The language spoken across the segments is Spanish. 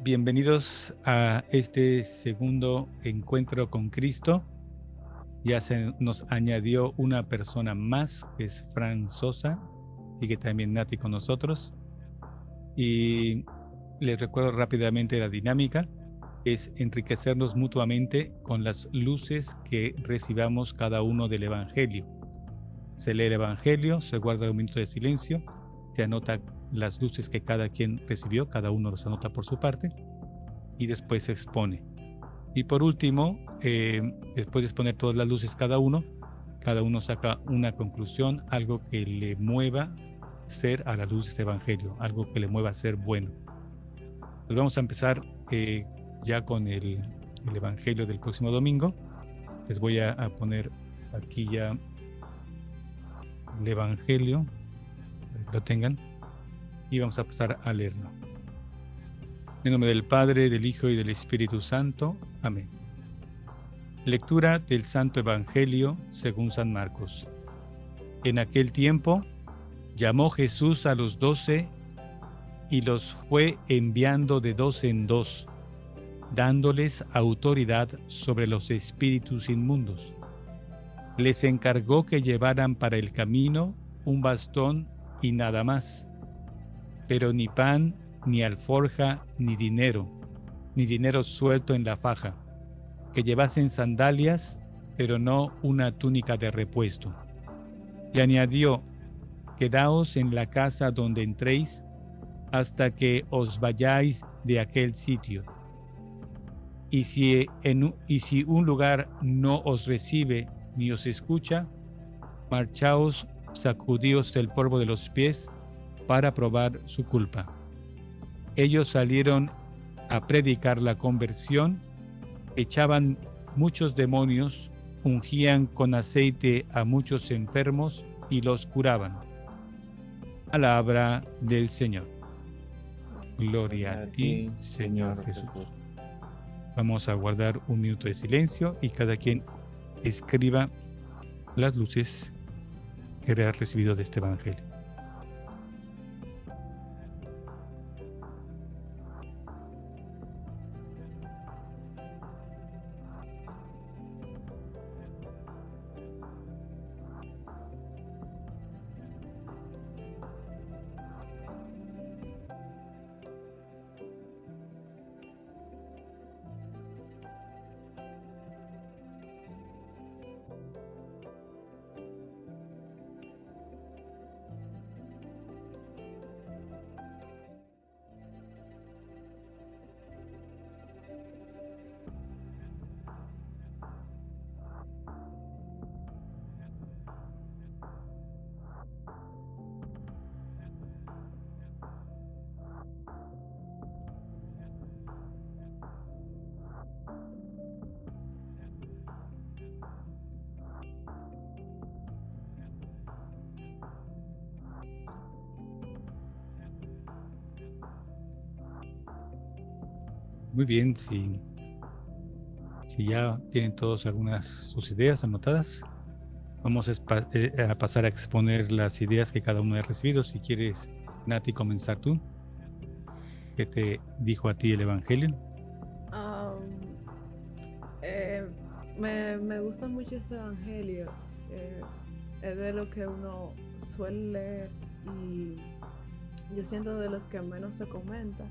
Bienvenidos a este segundo encuentro con Cristo. Ya se nos añadió una persona más, que es Fran Sosa, y que también Nati con nosotros. Y les recuerdo rápidamente la dinámica. Es enriquecernos mutuamente con las luces que recibamos cada uno del Evangelio. Se lee el Evangelio, se guarda un minuto de silencio, se anota las luces que cada quien recibió, cada uno los anota por su parte, y después se expone. Y por último, después de exponer todas las luces cada uno saca una conclusión, algo que le mueva ser a la luz de este Evangelio, algo que le mueva a ser bueno. Pues vamos a empezar ya con el Evangelio del próximo domingo. Les voy a poner aquí ya el Evangelio, lo tengan, y vamos a pasar a leerlo. En nombre del Padre, del Hijo y del Espíritu Santo. Amén. Lectura del Santo Evangelio según San Marcos. En aquel tiempo llamó Jesús a los 12 y los fue enviando de 2 en 2, dándoles autoridad sobre los espíritus inmundos. Les encargó que llevaran para el camino un bastón y nada más, pero ni pan, ni alforja, ni dinero suelto en la faja, que llevasen sandalias, pero no una túnica de repuesto. Y añadió: quedaos en la casa donde entréis, hasta que os vayáis de aquel sitio. Y si un lugar no os recibe ni os escucha, marchaos, sacudíos el polvo de los pies para probar su culpa. Ellos salieron a predicar la conversión, echaban muchos demonios, ungían con aceite a muchos enfermos y los curaban. Palabra del Señor. Gloria a ti, Señor Jesús. Vamos a guardar un minuto de silencio y cada quien escriba las luces que ha recibido de este Evangelio. Muy bien, si ya tienen todos sus ideas anotadas, vamos a pasar a exponer las ideas que cada uno ha recibido. Si quieres, Nati, comenzar tú. ¿Qué te dijo a ti el Evangelio? Me gusta mucho este Evangelio. Es de lo que uno suele leer y yo siento de los que menos se comenta.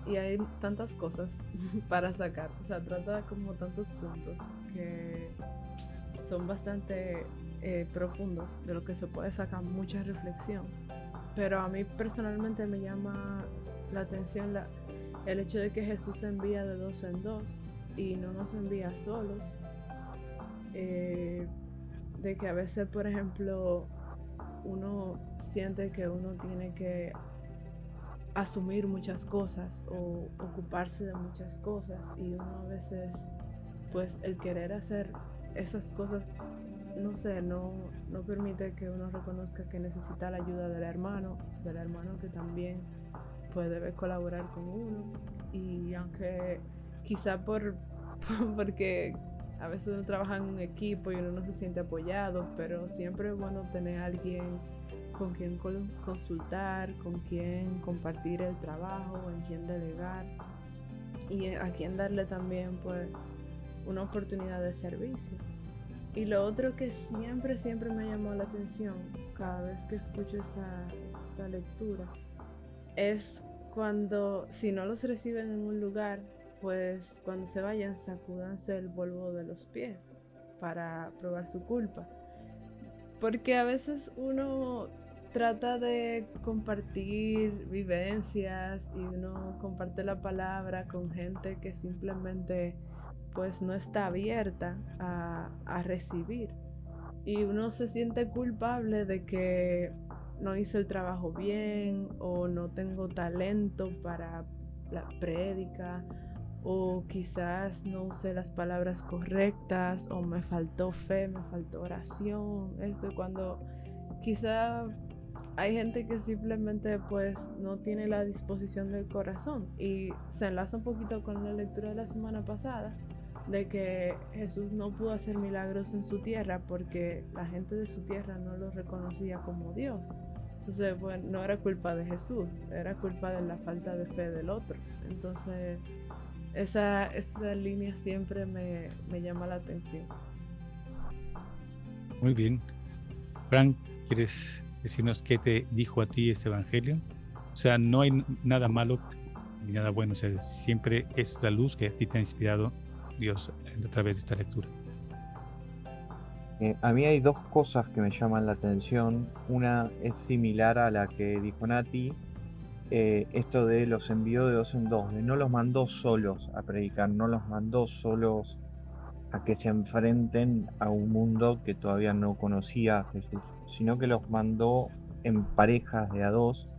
Y hay tantas cosas para sacar. O sea, trata como tantos puntos que son bastante profundos, de lo que se puede sacar mucha reflexión. Pero a mí personalmente me llama la atención el hecho de que Jesús envía de 2 en 2 y no nos envía solos. De que a veces, por ejemplo, uno siente que uno tiene que asumir muchas cosas o ocuparse de muchas cosas, y uno a veces, pues el querer hacer esas cosas, no sé, no permite que uno reconozca que necesita la ayuda del hermano que también pues debe colaborar con uno. Y aunque quizá porque a veces uno trabaja en un equipo y uno no se siente apoyado, pero siempre es bueno tener a alguien con quién consultar, con quién compartir el trabajo, en quién delegar y a quién darle también pues una oportunidad de servicio. Y lo otro que siempre me llamó la atención cada vez que escucho esta lectura es cuando, si no los reciben en un lugar, pues cuando se vayan sacúdanse el polvo de los pies para probar su culpa. Porque a veces uno trata de compartir vivencias y uno comparte la palabra con gente que simplemente pues no está abierta a recibir. Y uno se siente culpable de que no hice el trabajo bien o no tengo talento para la prédica o quizás no usé las palabras correctas o me faltó fe, me faltó oración. Esto cuando quizá hay gente que simplemente pues no tiene la disposición del corazón y se enlaza un poquito con la lectura de la semana pasada de que Jesús no pudo hacer milagros en su tierra porque la gente de su tierra no lo reconocía como Dios. Entonces, bueno, no era culpa de Jesús, era culpa de la falta de fe del otro. Entonces, esa línea siempre me llama la atención. Muy bien. Frank, ¿quieres decirnos qué te dijo a ti este evangelio? O sea, no hay nada malo ni nada bueno, o sea, siempre es la luz que a ti te ha inspirado Dios a través de esta lectura. A mí hay dos cosas que me llaman la atención. Una es similar a la que dijo Nati, esto de los envió de dos en dos, de no los mandó solos a predicar, no los mandó solos a que se enfrenten a un mundo que todavía no conocía a Jesús, sino que los mandó en parejas de a dos.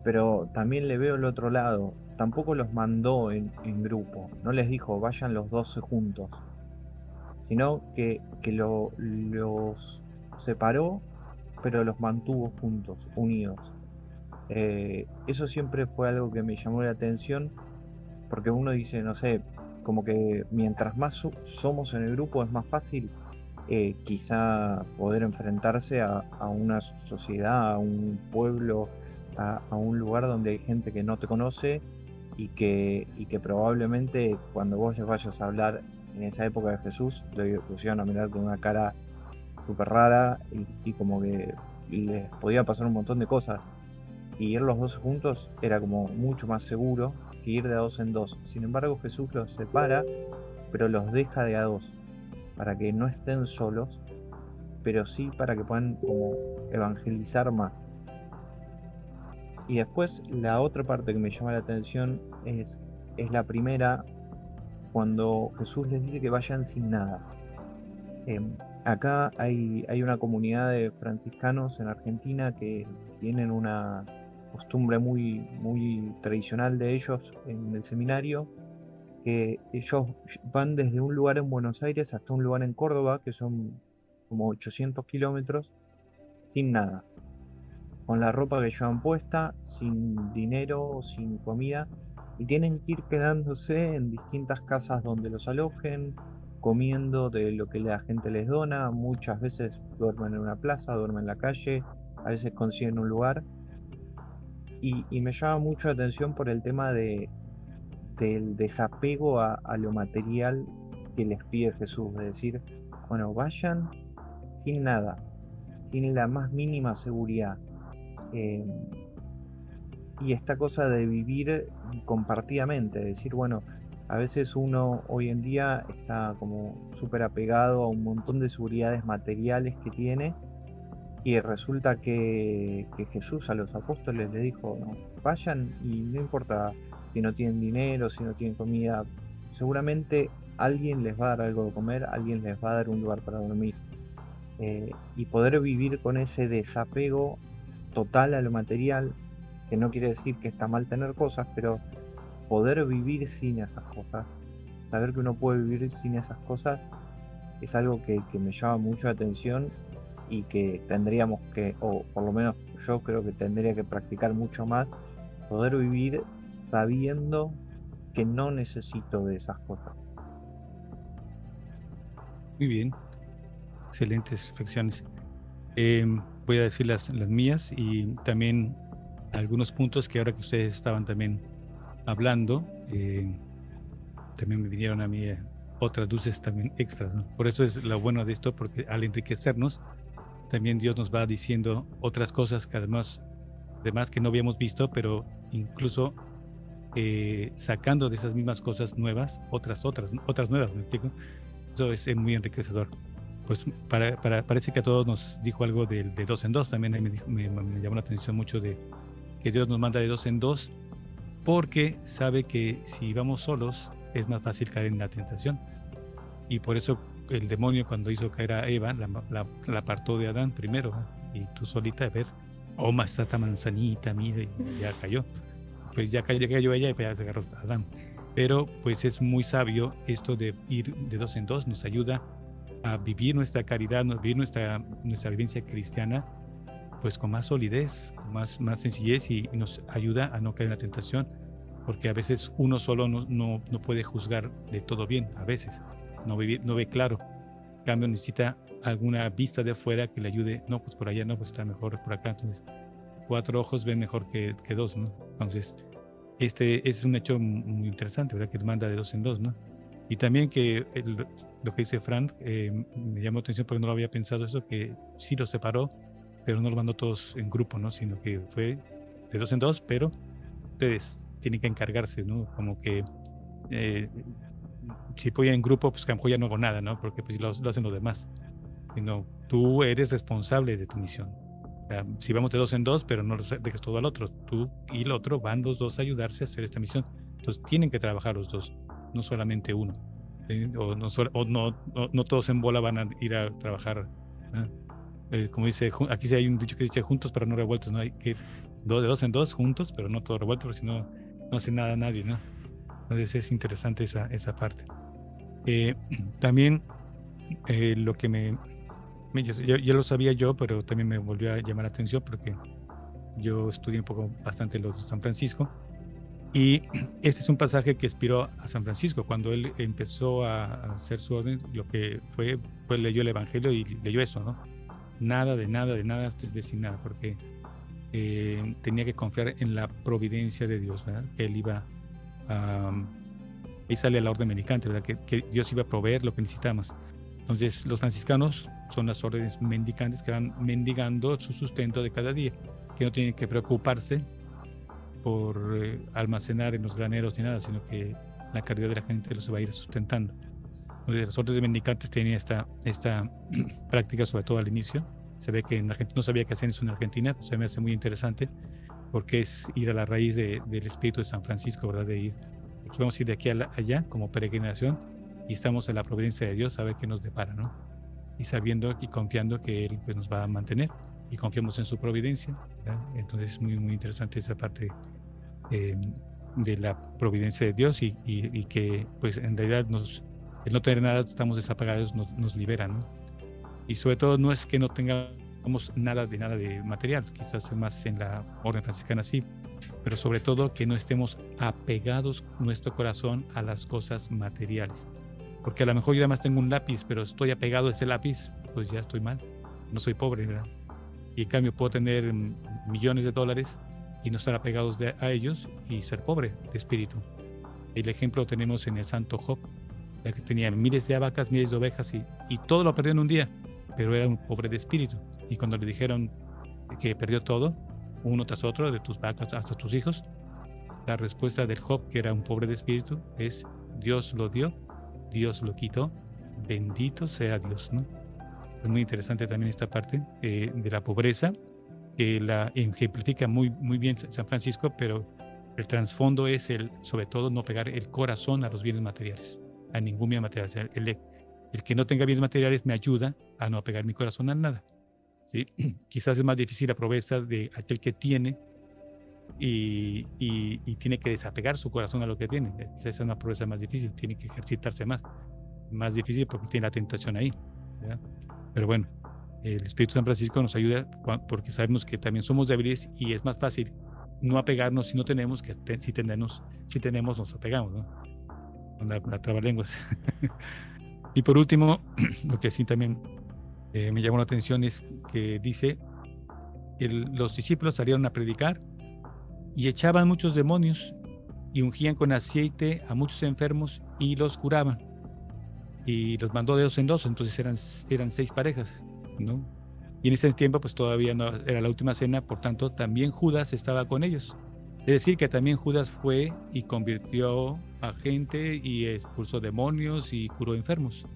Pero también le veo el otro lado, tampoco los mandó en grupo, no les dijo vayan los 12 juntos, sino que los separó, pero los mantuvo juntos, unidos. Eso siempre fue algo que me llamó la atención, porque uno dice, no sé, como que mientras más somos en el grupo es más fácil quizá poder enfrentarse a una sociedad, a un pueblo, a un lugar donde hay gente que no te conoce y que probablemente cuando vos les vayas a hablar en esa época de Jesús, lo iban a mirar con una cara súper rara y como que les podía pasar un montón de cosas. Y ir los dos juntos era como mucho más seguro que ir de a dos en dos. Sin embargo, Jesús los separa, pero los deja de a dos, para que no estén solos, pero sí para que puedan como evangelizar más. Y después la otra parte que me llama la atención es la primera, cuando Jesús les dice que vayan sin nada. Acá hay una comunidad de franciscanos en Argentina que tienen una costumbre muy tradicional de ellos en el seminario, que ellos van desde un lugar en Buenos Aires hasta un lugar en Córdoba, que son como 800 kilómetros, sin nada, con la ropa que llevan puesta, sin dinero, sin comida, y tienen que ir quedándose en distintas casas donde los alojen, comiendo de lo que la gente les dona. Muchas veces duermen en una plaza, duermen en la calle, a veces consiguen un lugar, y me llama mucho la atención por el tema del desapego a lo material que les pide Jesús, de decir, bueno, vayan sin nada, sin la más mínima seguridad. Y esta cosa de vivir compartidamente, decir, bueno, a veces uno hoy en día está como súper apegado a un montón de seguridades materiales que tiene, y resulta que Jesús a los apóstoles le dijo, no, vayan y no importa si no tienen dinero, si no tienen comida, seguramente alguien les va a dar algo de comer, alguien les va a dar un lugar para dormir. Y poder vivir con ese desapego total a lo material, que no quiere decir que está mal tener cosas, pero poder vivir sin esas cosas, saber que uno puede vivir sin esas cosas, es algo que me llama mucho la atención y que tendríamos que, o por lo menos yo creo que tendría que practicar mucho más, poder vivir sabiendo que no necesito de esas cosas. Muy bien, excelentes reflexiones. voy a decir las mías y también algunos puntos que ahora que ustedes estaban también hablando, también me vinieron a mí otras luces también extras, ¿no? Por eso es lo bueno de esto, porque al enriquecernos, también Dios nos va diciendo otras cosas que además que no habíamos visto, pero incluso sacando de esas mismas cosas nuevas, otras nuevas, ¿me explico? Eso es muy enriquecedor. Pues parece que a todos nos dijo algo de 2 en 2, también me llamó la atención mucho de que Dios nos manda de 2 en 2, porque sabe que si vamos solos es más fácil caer en la tentación. Y por eso el demonio, cuando hizo caer a Eva, la apartó de Adán primero, ¿eh? Y tú solita, a ver, más esta manzanita, mire, y ya cayó. Pues ya cayó ella y pues ya se agarró a Adán. Pero pues es muy sabio esto de ir de 2 en 2, nos ayuda a vivir nuestra caridad, vivir nuestra vivencia cristiana, pues con más solidez, más sencillez, y nos ayuda a no caer en la tentación, porque a veces uno solo no puede juzgar de todo bien, a veces no ve claro. En cambio necesita alguna vista de afuera que le ayude, no, pues por allá no, pues está mejor por acá. Entonces 4 ojos ven mejor que 2, ¿no? Entonces este es un hecho muy interesante, ¿verdad? Que manda de 2 en 2, ¿no? Y también que lo que dice Frank me llamó la atención porque no lo había pensado eso, que sí los separó, pero no los mandó todos en grupo, ¿no? Sino que fue de 2 en 2, pero ustedes tienen que encargarse, ¿no? Como que si voy en grupo, pues que a lo mejor ya no hago nada, ¿no? Porque pues lo hacen los demás. Sino tú eres responsable de tu misión. O sea, si vamos de 2 en 2, pero no dejes todo al otro. Tú y el otro van los dos a ayudarse a hacer esta misión. Entonces tienen que trabajar los dos, no solamente uno. ¿Sí? O no todos en bola van a ir a trabajar, ¿eh? Como dice, aquí sí hay un dicho que dice juntos pero no revueltos, ¿no? Hay que ir de 2 en 2 juntos, pero no todos revueltos, porque si no, no hace nada nadie, ¿no? Entonces es interesante esa parte. También lo que ya lo sabía yo, pero también me volvió a llamar la atención porque yo estudié bastante los de San Francisco, y este es un pasaje que inspiró a San Francisco cuando él empezó a hacer su orden. Lo que fue leyó el Evangelio y leyó eso, ¿no? Nada, estoy sin nada, porque tenía que confiar en la providencia de Dios, ¿verdad? Que él iba ahí sale la orden mendicante, ¿verdad? Que Dios iba a proveer lo que necesitamos. Entonces los franciscanos son las órdenes mendicantes que van mendigando su sustento de cada día, que no tienen que preocuparse por almacenar en los graneros ni nada, sino que la caridad de la gente los va a ir sustentando. Entonces las órdenes mendicantes tenían esta práctica, sobre todo al inicio. Se ve que en Argentina no sabía qué hacer eso en Argentina, pues se me hace muy interesante, porque es ir a la raíz del espíritu de San Francisco, ¿verdad? De ir, pues vamos a ir de aquí allá como peregrinación, y estamos en la providencia de Dios a ver qué nos depara, ¿no? Y sabiendo y confiando que Él pues, nos va a mantener, y confiamos en su providencia, ¿verdad? Entonces es muy, muy interesante esa parte de la providencia de Dios, y que pues en realidad el no tener nada, estamos desapagados, nos libera, ¿no? Y sobre todo no es que no tengamos nada de material, quizás más en la orden franciscana sí, pero sobre todo que no estemos apegados nuestro corazón a las cosas materiales, porque a lo mejor yo además tengo un lápiz, pero estoy apegado a ese lápiz, pues ya estoy mal, no soy pobre, ¿verdad? Y en cambio puedo tener millones de dólares y no estar apegados a ellos y ser pobre de espíritu. El ejemplo lo tenemos en el santo Job, ya que tenía miles de vacas, miles de ovejas, y todo lo perdió en un día, pero era un pobre de espíritu. Y cuando le dijeron que perdió todo, uno tras otro, de tus vacas hasta tus hijos, la respuesta del Job, que era un pobre de espíritu, es: Dios lo dio, Dios lo quitó, bendito sea Dios, ¿no? Es muy interesante también esta parte de la pobreza, que la ejemplifica muy, muy bien San Francisco, pero el trasfondo es sobre todo no pegar el corazón a los bienes materiales, a ningún bien material. O sea, el que no tenga bienes materiales me ayuda a no apegar mi corazón a nada, ¿sí? Quizás es más difícil la pobreza de aquel que tiene y tiene que desapegar su corazón a lo que tiene. Quizás es una pobreza más difícil, tiene que ejercitarse más difícil porque tiene la tentación ahí, ¿verdad? Pero bueno, el Espíritu San Francisco nos ayuda porque sabemos que también somos débiles y es más fácil no apegarnos si no tenemos, que si tenemos nos apegamos, ¿no? Con la trabalenguas. Y por último, lo que sí también me llamó la atención es que dice los discípulos salieron a predicar y echaban muchos demonios y ungían con aceite a muchos enfermos y los curaban. Y los mandó de 2 en 2, entonces eran 6 parejas, ¿no? Y en ese tiempo pues todavía no era la última cena, por tanto también Judas estaba con ellos. Es decir, que también Judas fue y convirtió a gente y expulsó demonios y curó enfermos.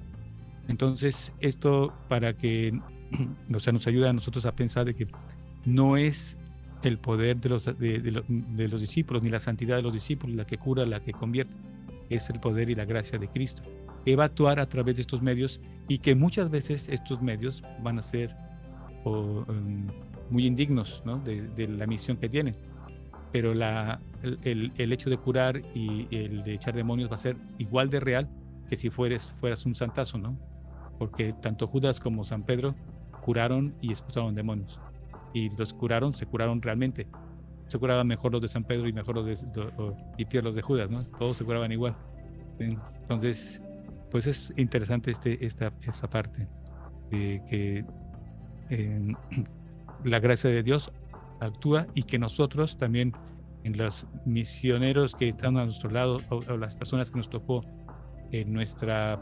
Entonces esto para que nos ayuda a nosotros a pensar de que no es el poder de los discípulos ni la santidad de los discípulos la que cura, la que convierte, es el poder y la gracia de Cristo, que va a actuar a través de estos medios y que muchas veces estos medios van a ser muy indignos, ¿no? de la misión que tienen, pero el hecho de curar y el de echar demonios va a ser igual de real que si fueras un santazo, ¿no? Porque tanto Judas como San Pedro curaron y expulsaron demonios, y se curaron realmente. Se curaban mejor los de San Pedro y mejor y peor los de Judas, ¿no? Todos se curaban igual. Entonces, pues es interesante esta parte de que la gracia de Dios actúa y que nosotros también, en los misioneros que están a nuestro lado o las personas que nos tocó en nuestra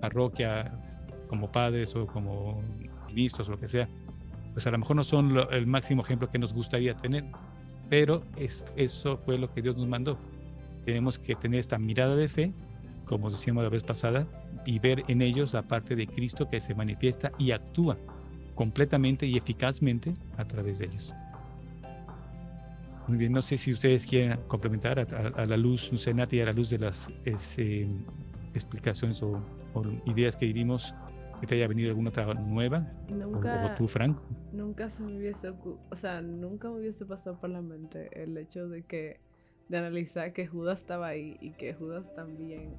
parroquia como padres o como ministros o lo que sea, pues a lo mejor no son el máximo ejemplo que nos gustaría tener, pero eso fue lo que Dios nos mandó. Tenemos que tener esta mirada de fe, como decíamos la vez pasada, y ver en ellos la parte de Cristo que se manifiesta y actúa completamente y eficazmente a través de ellos. Muy bien, no sé si ustedes quieren complementar a la luz, no sé, Nati, a la luz de las explicaciones o ideas que dimos, que te haya venido alguna otra nueva, o tú, Frank. Nunca nunca me hubiese pasado por la mente el hecho de analizar que Judas estaba ahí y que Judas también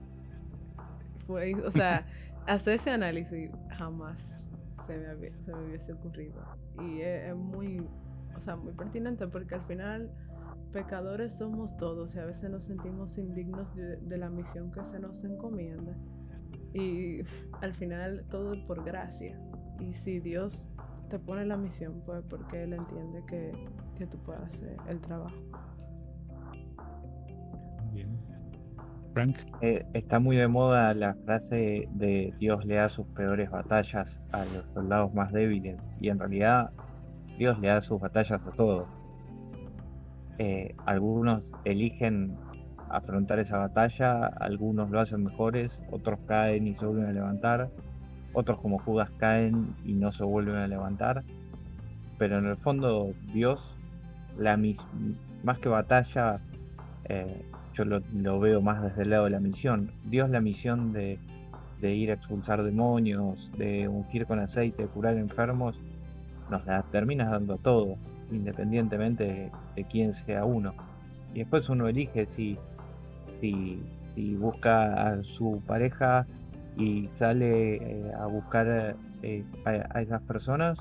fue, o sea, hacer ese análisis jamás se me hubiese ocurrido. Y es muy, muy pertinente, porque al final pecadores somos todos y a veces nos sentimos indignos de la misión que se nos encomienda, y al final todo es por gracia, y si Dios te pone la misión, pues porque Él entiende que tú puedas hacer el trabajo. Bien. Frank. Está muy de moda la frase de Dios le da sus peores batallas a los soldados más débiles, y en realidad Dios le da sus batallas a todos. Algunos eligen afrontar esa batalla, algunos lo hacen mejores, otros caen y se vuelven a levantar, otros como Judas caen y no se vuelven a levantar, pero en el fondo Dios, más que batalla, yo lo veo más desde el lado de la misión. Dios, la misión de ir a expulsar demonios, de ungir con aceite, de curar enfermos, nos la termina dando a todos, independientemente de quién sea uno. Y después uno elige si busca a su pareja y sale a buscar a esas personas,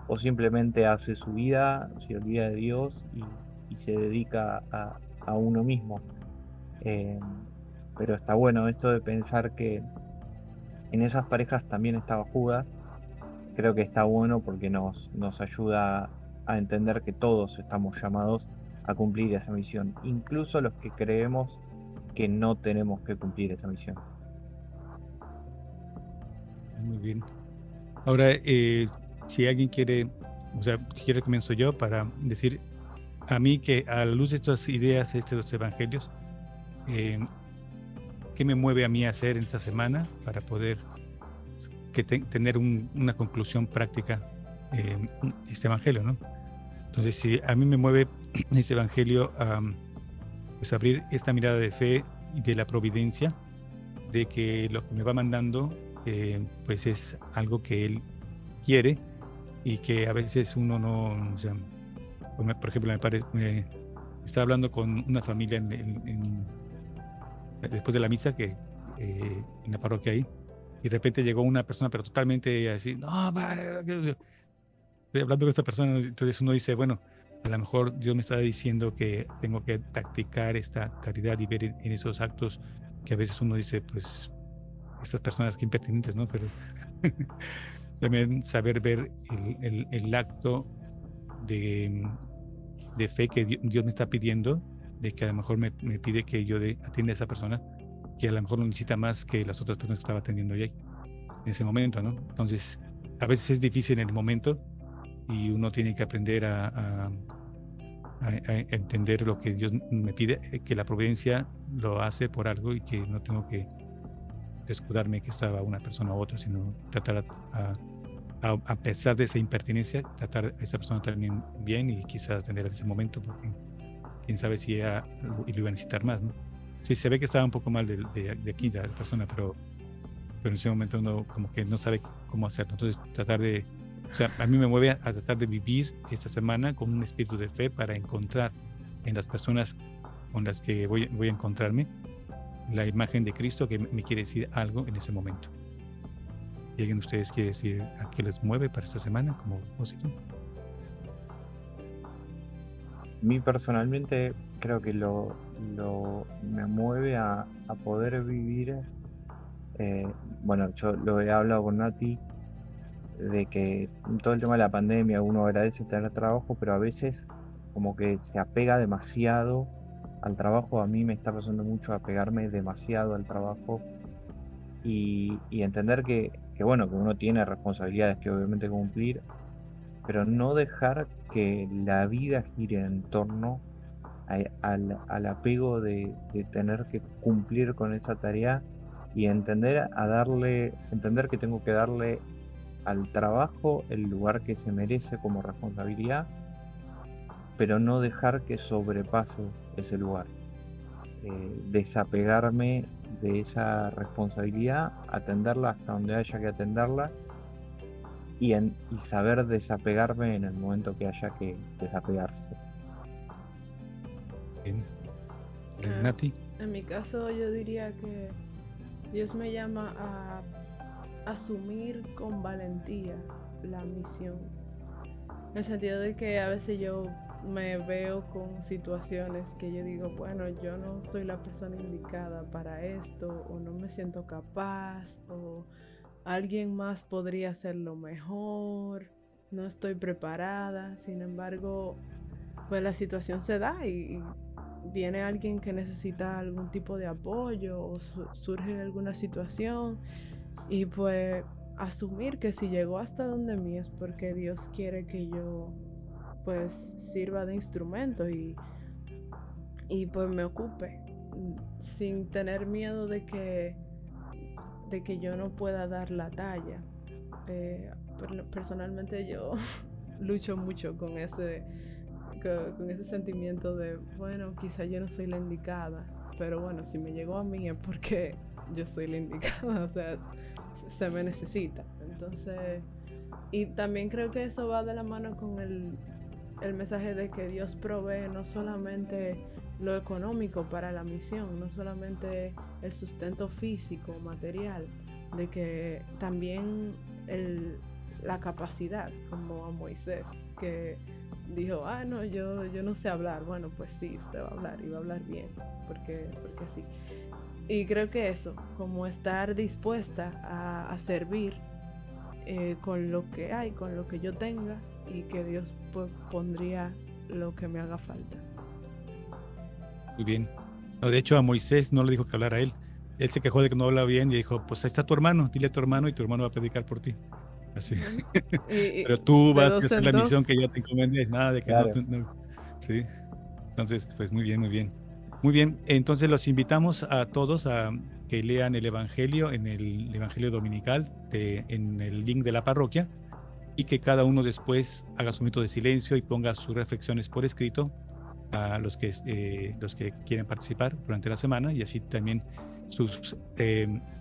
o simplemente hace su vida, se olvida de Dios y se dedica a uno mismo. Pero está bueno esto de pensar que en esas parejas también estaba Judas. Creo que está bueno porque nos ayuda a entender que todos estamos llamados a cumplir esa misión, incluso los que creemos que no tenemos que cumplir esa misión. Muy bien. Ahora, si alguien quiere, si quiere, comienzo yo para decir a mí que a la luz de estas ideas, de los evangelios, ¿qué me mueve a mí a hacer en esta semana para poder tener una conclusión práctica este evangelio, ¿no? Entonces, si a mí me mueve este evangelio a pues abrir esta mirada de fe y de la providencia, de que lo que me va mandando pues es algo que Él quiere, y que a veces uno no, por ejemplo, estaba hablando con una familia después de la misa en la parroquia ahí, y de repente llegó una persona, pero totalmente así, no, estoy hablando con esta persona. Entonces uno dice, bueno, a lo mejor Dios me está diciendo que tengo que practicar esta caridad y ver en esos actos que a veces uno dice, pues, estas personas que impertinentes, ¿no? Pero también saber ver el acto de fe que Dios me está pidiendo, de que a lo mejor me pide que yo atienda a esa persona, que a lo mejor lo necesita más que las otras personas que estaba atendiendo yo ahí, en ese momento, ¿no? Entonces, a veces es difícil en el momento y uno tiene que aprender a entender lo que Dios me pide, que la providencia lo hace por algo y que no tengo que descuidarme que estaba una persona u otra, sino tratar a pesar de esa impertinencia, tratar a esa persona también bien y quizás atender en ese momento, porque quién sabe si ella lo iba a necesitar más, ¿no? Sí, se ve que estaba un poco mal de aquí la persona, pero en ese momento uno como que no sabe cómo hacerlo. Entonces o sea, a mí me mueve a tratar de vivir esta semana con un espíritu de fe para encontrar en las personas con las que voy a encontrarme la imagen de Cristo que me quiere decir algo en ese momento. Si alguien de ustedes quiere decir a qué les mueve para esta semana como propósito. A mí personalmente creo que me mueve a poder vivir, bueno, yo lo he hablado con Nati, de que todo el tema de la pandemia uno agradece tener trabajo, pero a veces como que se apega demasiado al trabajo. A mí me está pasando mucho apegarme demasiado al trabajo y entender que bueno, que uno tiene responsabilidades que obviamente cumplir, pero no dejar que la vida gire en torno al apego de tener que cumplir con esa tarea y entender que tengo que darle al trabajo el lugar que se merece como responsabilidad, pero no dejar que sobrepase ese lugar. Desapegarme de esa responsabilidad, atenderla hasta donde haya que atenderla y saber desapegarme en el momento que haya que desapegarse. Bien. Nati. En mi caso yo diría que Dios me llama a asumir con valentía la misión, en el sentido de que a veces yo me veo con situaciones que yo digo, bueno, yo no soy la persona indicada para esto, o no me siento capaz, o alguien más podría hacerlo mejor, no estoy preparada. Sin embargo, pues la situación se da y viene alguien que necesita algún tipo de apoyo o surge alguna situación, y pues asumir que si llegó hasta donde mí es porque Dios quiere que yo pues sirva de instrumento y pues me ocupe, sin tener miedo de que yo no pueda dar la talla. Personalmente yo lucho mucho con ese sentimiento de, bueno, quizá yo no soy la indicada, pero bueno, si me llegó a mí es porque yo soy la indicada, o sea, se me necesita. Entonces, y también creo que eso va de la mano con el mensaje de que Dios provee no solamente lo económico para la misión, no solamente el sustento físico, material, de que también la capacidad, como a Moisés, que dijo, no, yo no sé hablar. Bueno, pues sí, usted va a hablar y va a hablar bien, porque sí. Y creo que eso, como estar dispuesta a servir con lo que hay, con lo que yo tenga, y que Dios pues pondría lo que me haga falta. Muy bien. No, de hecho, a Moisés no le dijo que hablara a él. Él se quejó de que no habla bien y dijo, pues ahí está tu hermano, dile a tu hermano y tu hermano va a predicar por ti. Así. Pero tú vas a hacer la misión que yo te encomendé, nada de que claro. no. Sí. Entonces, pues muy bien, muy bien. Muy bien, entonces los invitamos a todos a que lean el Evangelio en el Evangelio Dominical, en el link de la parroquia, y que cada uno después haga su minuto de silencio y ponga sus reflexiones por escrito a los que quieren participar durante la semana, y así también sus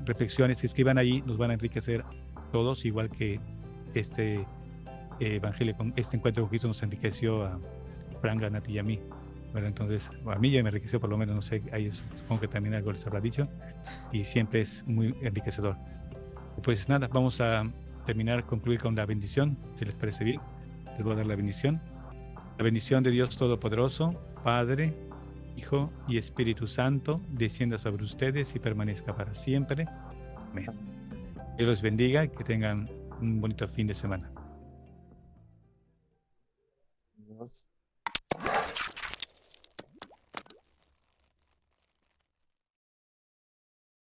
reflexiones que escriban ahí nos van a enriquecer todos, igual que este Evangelio, este encuentro con Cristo nos enriqueció a Frank, a Nati y a mí, ¿verdad? Entonces, a mí ya me enriqueció, por lo menos, no sé, a ellos supongo que también algo les habrá dicho, y siempre es muy enriquecedor. Pues nada, vamos a concluir con la bendición, si les parece bien. Les voy a dar la bendición. La bendición de Dios Todopoderoso, Padre, Hijo y Espíritu Santo, descienda sobre ustedes y permanezca para siempre. Amén. Dios los bendiga y que tengan un bonito fin de semana. Adiós.